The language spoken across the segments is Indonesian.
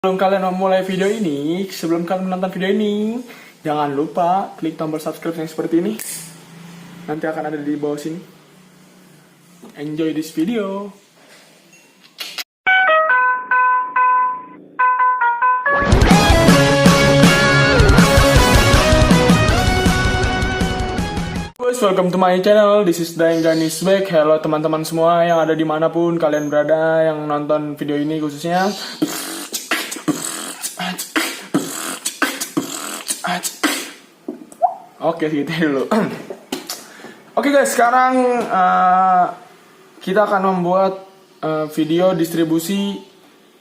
Sebelum kalian memulai video ini, sebelum kalian menonton video ini, jangan lupa klik tombol subscribe yang seperti ini. Nanti akan ada di bawah sini. Enjoy this video. Guys, welcome to my channel. This is Daeng Ganis back. Hello teman-teman semua yang ada dimanapun kalian berada, yang nonton video ini khususnya. Oke, gitu dulu. Oke guys, sekarang kita akan membuat video distribusi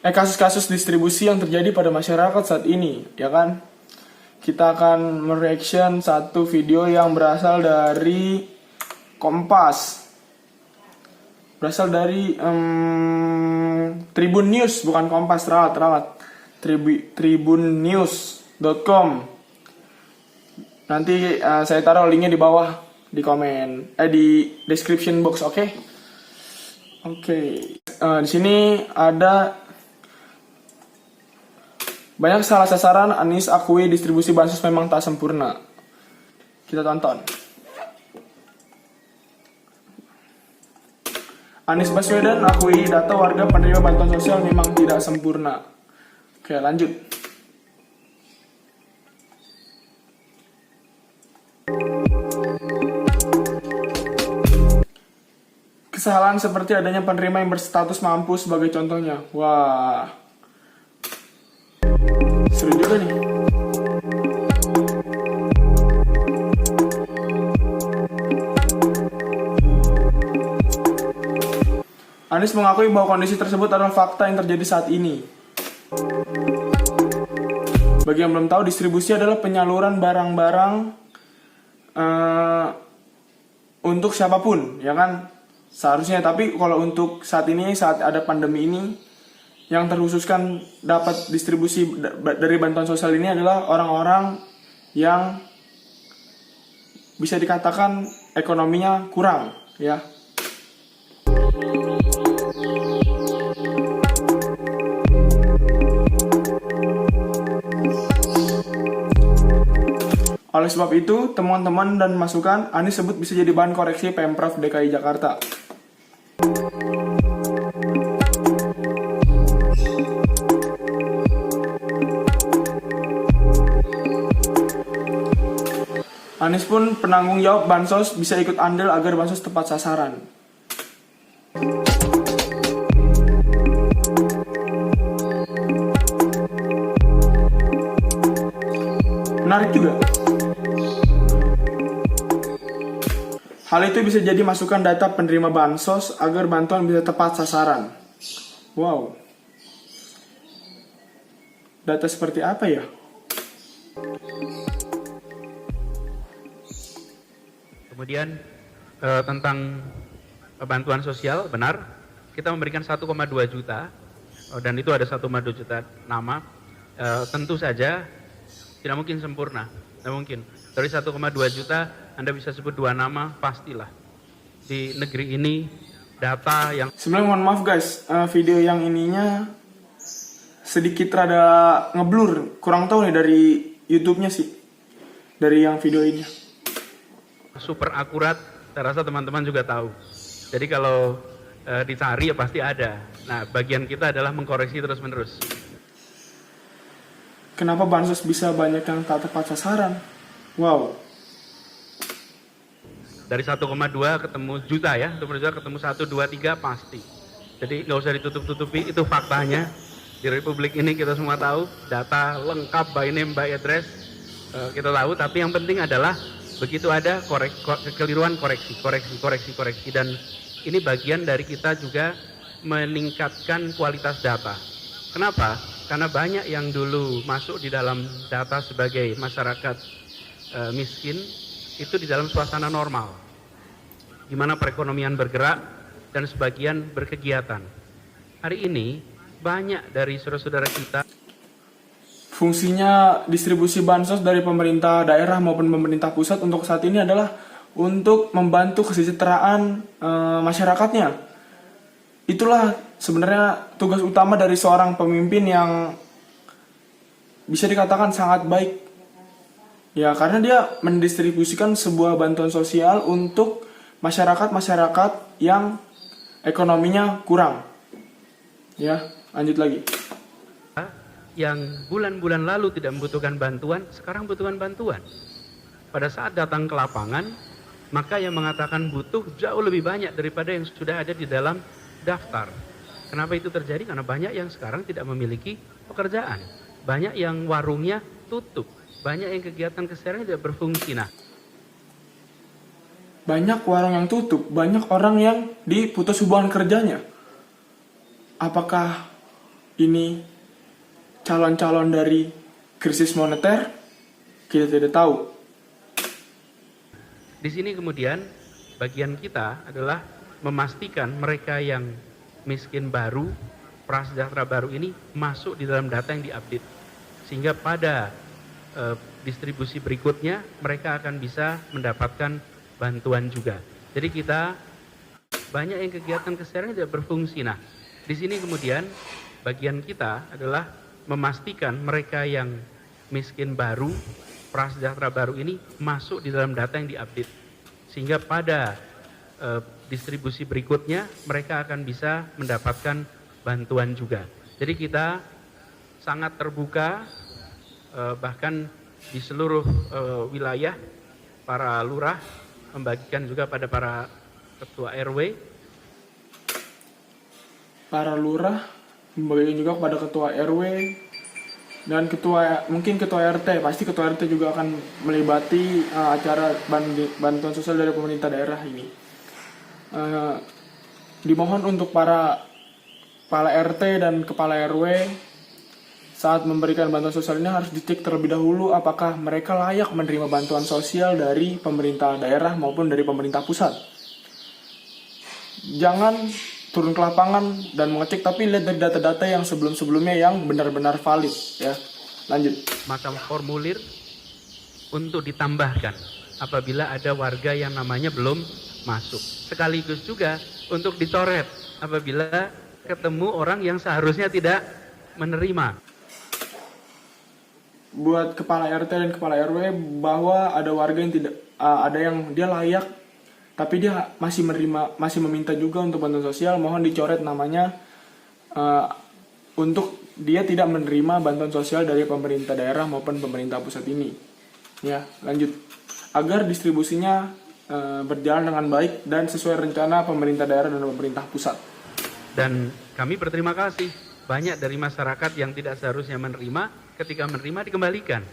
kasus-kasus distribusi yang terjadi pada masyarakat saat ini, ya kan? Kita akan mereaction satu video yang berasal dari Kompas. Berasal dari Tribun News, bukan Kompas, ralat. Tribunnews.com. Nanti saya taruh linknya di bawah di komen, di description box, oke? Oke. Di sini ada banyak salah sasaran. Anies akui distribusi bansos memang tak sempurna. Kita tonton. Anies Baswedan akui data warga penerima bantuan sosial memang tidak sempurna. Oke, lanjut. Kesalahan seperti adanya penerima yang berstatus mampu sebagai contohnya. Wah, seru juga nih. Anies mengakui bahwa kondisi tersebut adalah fakta yang terjadi saat ini. Bagi yang belum tahu, distribusi adalah penyaluran barang-barang untuk siapapun, ya kan? Seharusnya, tapi kalau untuk saat ini, saat ada pandemi ini, yang terkhususkan dapat distribusi dari bantuan sosial ini adalah orang-orang yang bisa dikatakan ekonominya kurang, ya. Oleh sebab itu, temuan-temuan dan masukan Anies sebut bisa jadi bahan koreksi Pemprov DKI Jakarta. Anies pun penanggung jawab bansos bisa ikut andil agar bansos tepat sasaran. Menarik juga. Hal itu bisa jadi masukan data penerima bansos agar bantuan bisa tepat sasaran. Wow. Data seperti apa ya? Kemudian tentang bantuan sosial, benar, kita memberikan 1,2 juta, dan itu ada 1,2 juta nama. Tentu saja tidak mungkin sempurna, tidak mungkin. Dari 1,2 juta, Anda bisa sebut 2 nama, pastilah. Di negeri ini, data yang... Sebenarnya mohon maaf guys, video yang ininya sedikit rada ngeblur. Kurang tahu nih dari YouTube-nya sih, dari yang video ini. Super akurat, saya rasa teman-teman juga tahu. Jadi kalau dicari ya pasti ada. Nah, bagian kita adalah mengkoreksi terus-menerus. Kenapa bansos bisa banyak yang tak tepat sasaran? Wow. Dari 1,2 ketemu juta ya, ketemu 1, 2, 3 pasti. Jadi nggak usah ditutup-tutupi, itu faktanya. Di Republik ini kita semua tahu, data lengkap by name, by address, kita tahu. Tapi yang penting adalah begitu ada kekeliruan koreksi. Dan ini bagian dari kita juga meningkatkan kualitas data. Kenapa? Karena banyak yang dulu masuk di dalam data sebagai masyarakat miskin, itu di dalam suasana normal, di mana perekonomian bergerak dan sebagian berkegiatan. Hari ini banyak dari saudara-saudara kita. Fungsinya distribusi bansos dari pemerintah daerah maupun pemerintah pusat untuk saat ini adalah untuk membantu kesejahteraan masyarakatnya. Itulah sebenarnya tugas utama dari seorang pemimpin yang bisa dikatakan sangat baik. Ya, karena dia mendistribusikan sebuah bantuan sosial untuk masyarakat-masyarakat yang ekonominya kurang. Ya, lanjut lagi. Yang bulan-bulan lalu tidak membutuhkan bantuan, sekarang butuhkan bantuan. Pada saat datang ke lapangan, maka yang mengatakan butuh jauh lebih banyak daripada yang sudah ada di dalam daftar. Kenapa itu terjadi? Karena banyak yang sekarang tidak memiliki pekerjaan. Banyak yang warungnya tutup. Banyak yang kegiatan keseharian tidak berfungsi. Nah, Banyak warung yang tutup, banyak orang yang diputus hubungan kerjanya. Apakah ini calon-calon dari krisis moneter? Kita tidak tahu. di sini kemudian bagian kita adalah memastikan mereka yang miskin baru, prasejahtera baru ini masuk di dalam data yang diupdate. Sehingga pada distribusi berikutnya mereka akan bisa mendapatkan bantuan juga. Jadi kita banyak yang kegiatan keseharian tidak berfungsi. Nah, di sini kemudian bagian kita adalah memastikan mereka yang miskin baru, prasejahtera baru ini masuk di dalam data yang diupdate. Sehingga pada distribusi berikutnya mereka akan bisa mendapatkan bantuan juga. Jadi kita sangat terbuka, bahkan di seluruh wilayah para lurah membagikan juga pada para ketua RW. Para lurah membagikan juga kepada ketua RW dan mungkin ketua RT. Pasti ketua RT juga akan melibati acara bantuan sosial dari pemerintah daerah ini. Dimohon untuk para kepala RT dan kepala RW saat memberikan bantuan sosial ini harus dicek terlebih dahulu apakah mereka layak menerima bantuan sosial dari pemerintah daerah maupun dari pemerintah pusat. Jangan turun ke lapangan dan mengecek, tapi lihat dari data-data yang sebelum-sebelumnya yang benar-benar valid. Ya, lanjut. Macam formulir untuk ditambahkan apabila ada warga yang namanya belum masuk. Sekaligus juga untuk dicoret apabila ketemu orang yang seharusnya tidak menerima. Buat kepala RT dan kepala RW bahwa ada warga yang tidak ada yang dia layak tapi dia masih meminta juga untuk bantuan sosial, mohon dicoret namanya untuk dia tidak menerima bantuan sosial dari pemerintah daerah maupun pemerintah pusat ini. Ya, lanjut. Agar distribusinya berjalan dengan baik dan sesuai rencana pemerintah daerah dan pemerintah pusat. Dan kami berterima kasih banyak dari masyarakat yang tidak seharusnya menerima, ketika menerima dikembalikan.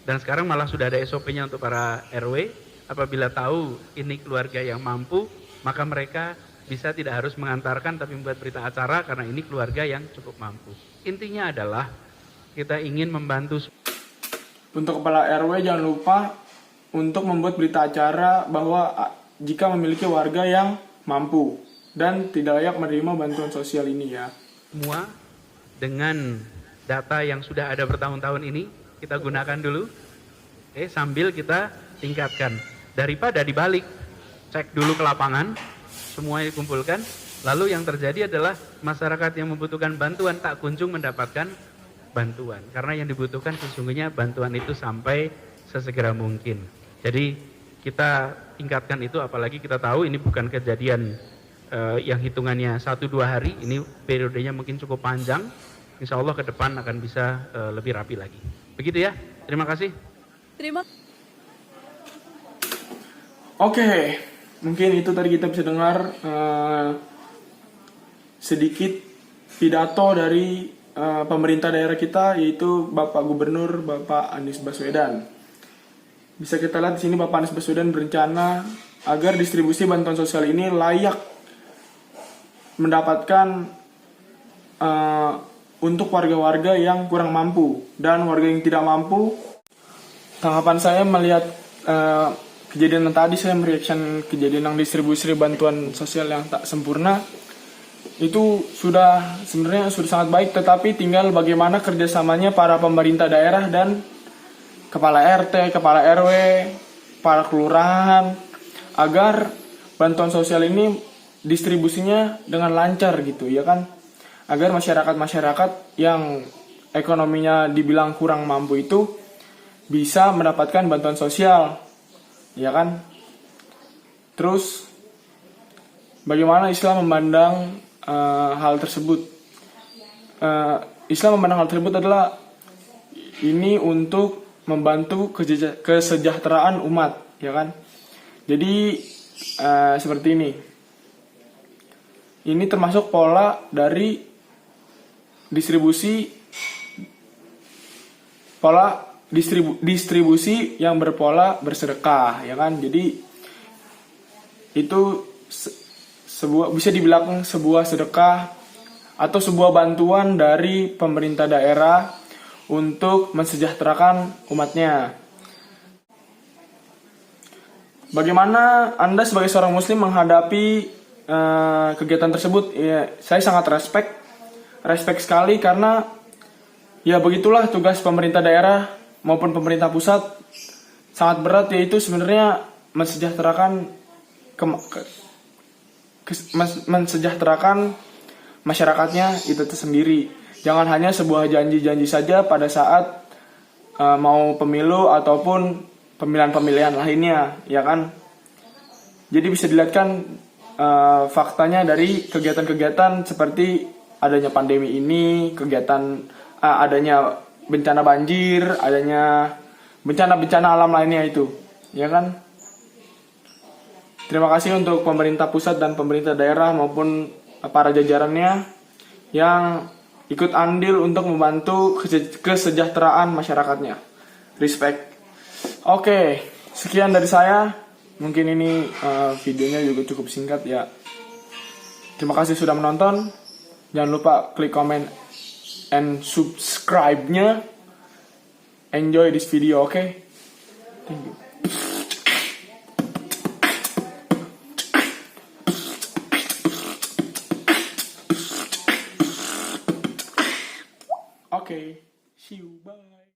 Dan sekarang malah sudah ada SOP-nya untuk para RW. Apabila tahu ini keluarga yang mampu, maka mereka bisa tidak harus mengantarkan tapi membuat berita acara karena ini keluarga yang cukup mampu. Intinya adalah kita ingin membantu. Untuk kepala RW jangan lupa untuk membuat berita acara bahwa jika memiliki warga yang mampu dan tidak layak menerima bantuan sosial ini ya. Semua dengan data yang sudah ada bertahun-tahun ini kita gunakan dulu, sambil kita tingkatkan. Daripada dibalik, cek dulu ke lapangan, semua dikumpulkan, lalu yang terjadi adalah masyarakat yang membutuhkan bantuan tak kunjung mendapatkan bantuan. Karena yang dibutuhkan sesungguhnya bantuan itu sampai sesegera mungkin. Jadi kita tingkatkan itu, apalagi kita tahu ini bukan kejadian yang hitungannya 1-2 hari, ini periodenya mungkin cukup panjang. Insya Allah ke depan akan bisa lebih rapi lagi. Begitu ya, terima kasih. Oke, mungkin itu tadi kita bisa dengar sedikit pidato dari pemerintah daerah kita, yaitu Bapak Gubernur Bapak Anies Baswedan. Bisa kita lihat di sini Bapak Anies Baswedan berencana agar distribusi bantuan sosial ini layak mendapatkan untuk warga-warga yang kurang mampu dan warga yang tidak mampu. Tanggapan saya melihat kejadian yang tadi, saya mereaction kejadian yang distribusi bantuan sosial yang tak sempurna, itu sebenarnya sudah sangat baik, tetapi tinggal bagaimana kerjasamanya para pemerintah daerah dan kepala RT, kepala RW, para kelurahan, agar bantuan sosial ini distribusinya dengan lancar gitu ya kan, agar masyarakat yang ekonominya dibilang kurang mampu itu bisa mendapatkan bantuan sosial, ya kan? Terus bagaimana Islam memandang hal tersebut? Islam memandang hal tersebut adalah ini untuk membantu kesejahteraan umat, ya kan? Jadi seperti ini. Ini termasuk pola dari distribusi yang berpola bersedekah, ya kan? Jadi itu sebuah, bisa dibilang sebuah sedekah atau sebuah bantuan dari pemerintah daerah untuk mensejahterakan umatnya. Bagaimana Anda sebagai seorang muslim menghadapi kegiatan tersebut? Ya, saya sangat respect sekali, karena ya begitulah tugas pemerintah daerah maupun pemerintah pusat, sangat berat, yaitu sebenarnya mensejahterakan masyarakatnya itu sendiri. Jangan hanya sebuah janji-janji saja pada saat mau pemilu ataupun pemilihan-pemilihan lainnya, ya kan? Jadi bisa dilihat kan faktanya dari kegiatan-kegiatan seperti adanya pandemi ini, adanya bencana banjir, adanya bencana-bencana alam lainnya itu, ya kan? Terima kasih untuk pemerintah pusat dan pemerintah daerah maupun para jajarannya yang ikut andil untuk membantu kesejahteraan masyarakatnya. Respect. Oke, sekian dari saya. Mungkin ini videonya juga cukup singkat ya. Terima kasih sudah menonton. Jangan lupa klik comment and subscribe-nya. Enjoy this video, oke? Thank you. Okay, see you, bye.